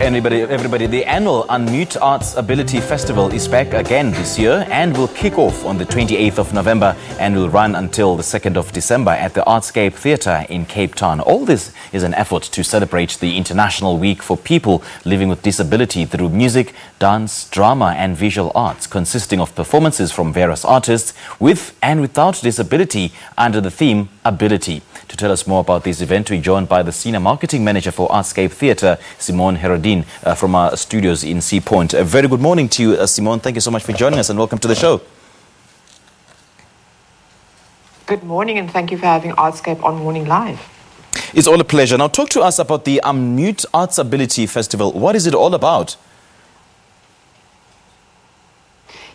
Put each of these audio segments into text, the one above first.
Everybody, the annual Unmute ArtsAbility Festival is back again this year and will kick off on the 28th of November and will run until the 2nd of December at the Artscape Theatre in Cape Town. All this is an effort to celebrate the International Week for people living with disability through music, dance, drama and visual arts, consisting of performances from various artists with and without disability under the theme Ability. To tell us more about this event, we're joined by the Senior Marketing Manager for Artscape Theatre, Simone Herodin, from our studios in Sea Point. A very good morning to you, Simone. Thank you so much for joining us and welcome to the show. Good morning and thank you for having Artscape on Morning Live. It's all a pleasure. Now talk to us about the Unmute ArtsAbility Festival. What is it all about?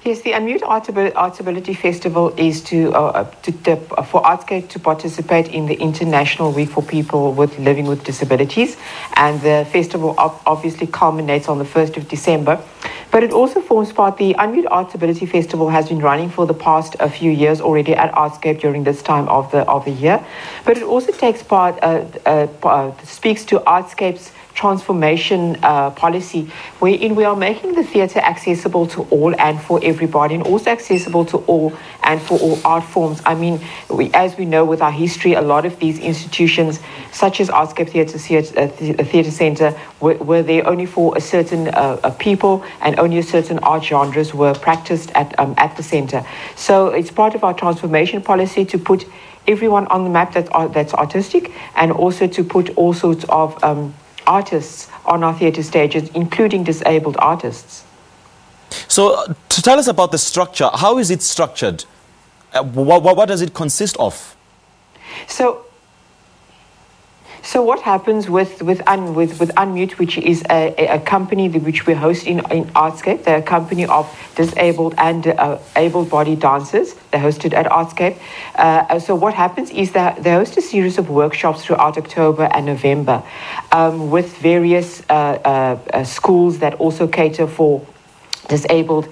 Yes, the Unmute ArtsAbility Festival is for Artscape to participate in the International Week for People Living with Disabilities, and the festival obviously culminates on the 1st of December. But it also forms part, the Unmute ArtsAbility Festival has been running for the past few years already at Artscape during this time of the year. But it also takes part, speaks to Artscape's transformation policy, wherein we are making the theatre accessible to all and for everybody, and also accessible to all and for all art forms. I mean, as we know with our history, a lot of these institutions, such as Artscape Theatre Centre, were there only for a certain people, and only a certain art genres were practiced at the centre. So it's part of our transformation policy to put everyone on the map that's artistic, and also to put all sorts of artists on our theatre stages, including disabled artists. So, to tell us about the structure, how is it structured? What does it consist of? So what happens with Unmute, which is a company which we host in Artscape? They're a company of disabled and able-bodied dancers. They're hosted at Artscape. So what happens is that they host a series of workshops throughout October and November with various schools that also cater for disabled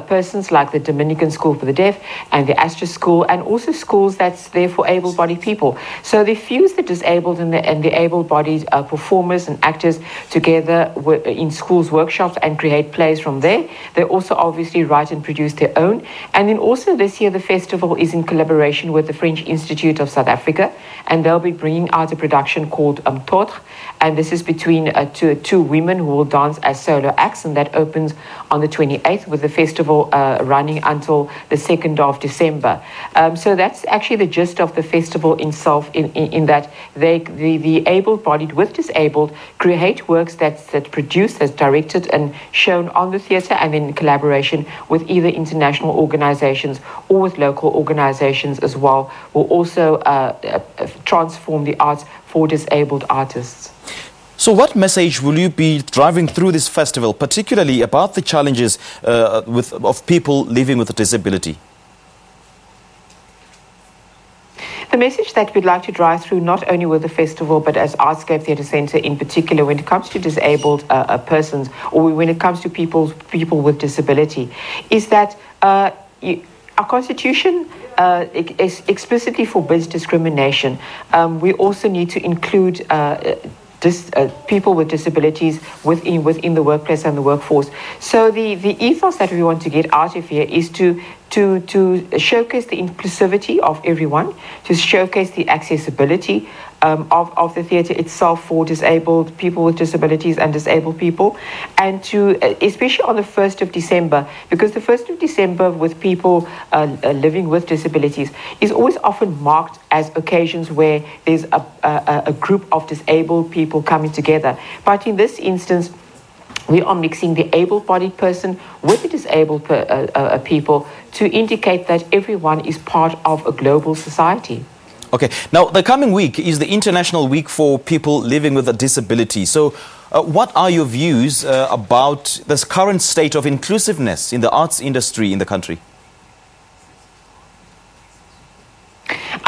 persons, like the Dominican School for the Deaf and the Astra School, and also schools that's there for able-bodied people. So they fuse the disabled and the able-bodied performers and actors together in schools' workshops and create plays from there. They also obviously write and produce their own. And then also this year the festival is in collaboration with the French Institute of South Africa, and they'll be bringing out a production called Tautre, and this is between two women who will dance as solo acts, and that opens on the 28th with the festival running until the 2nd of December. So that's actually the gist of the festival itself, in that the able-bodied with disabled create works that's produced, that's directed and shown on the theatre, and in collaboration with either international organizations or with local organizations as well, will also transform the arts for disabled artists. So what message will you be driving through this festival, particularly about the challenges of people living with a disability? The message that we'd like to drive through, not only with the festival, but as Artscape Theatre Centre in particular, when it comes to disabled persons, or when it comes to people with disability, is that our Constitution explicitly forbids discrimination. We also need to include people with disabilities within the workplace and the workforce. So the ethos that we want to get out of here is to showcase the inclusivity of everyone, to showcase the accessibility of the theatre itself for disabled people with disabilities and disabled people, and to, especially on the 1st of December, because the 1st of December with people living with disabilities is always often marked as occasions where there's a group of disabled people coming together. But in this instance, we are mixing the able-bodied person with the disabled people to indicate that everyone is part of a global society. Okay, now the coming week is the International Week for People Living with a Disability. So what are your views about this current state of inclusiveness in the arts industry in the country?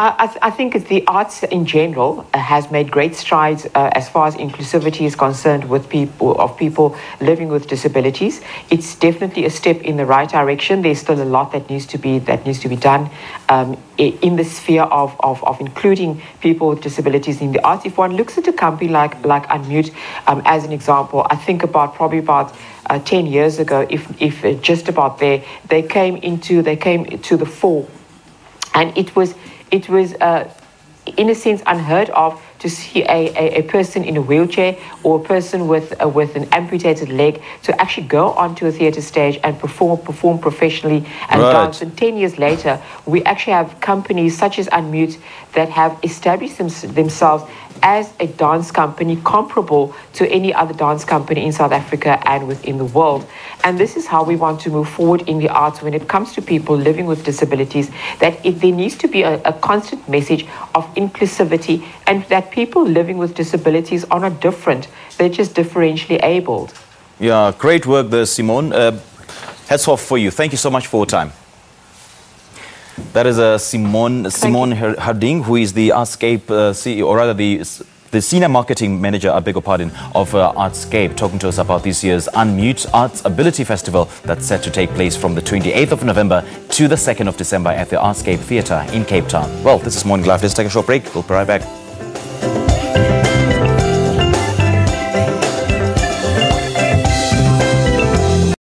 I think the arts in general has made great strides as far as inclusivity is concerned with people living with disabilities. It's definitely a step in the right direction. There's still a lot that needs to be done in the sphere of including people with disabilities in the arts. If one looks at a company like Unmute as an example, I think probably about 10 years ago, if just about there, they came to the fore, and it was in a sense unheard of to see a person in a wheelchair or a person with an amputated leg to actually go onto a theatre stage and perform professionally and dance. And 10 years later, we actually have companies such as Unmute that have established themselves as a dance company comparable to any other dance company in South Africa and within the world. And this is how we want to move forward in the arts when it comes to people living with disabilities, that there needs to be a constant message of inclusivity, and that people living with disabilities are not different, they're just differentially abled. Yeah, great work there, Simone. Hats off for you. Thank you so much for your time. That is Simone Harding, who is the Artscape CEO, or rather the Senior Marketing Manager, I beg your pardon, of Artscape, talking to us about this year's Unmute ArtsAbility Festival that's set to take place from the 28th of November to the 2nd of December at the Artscape Theatre in Cape Town. Well, this is Morning Live. Let's take a short break. We'll be right back.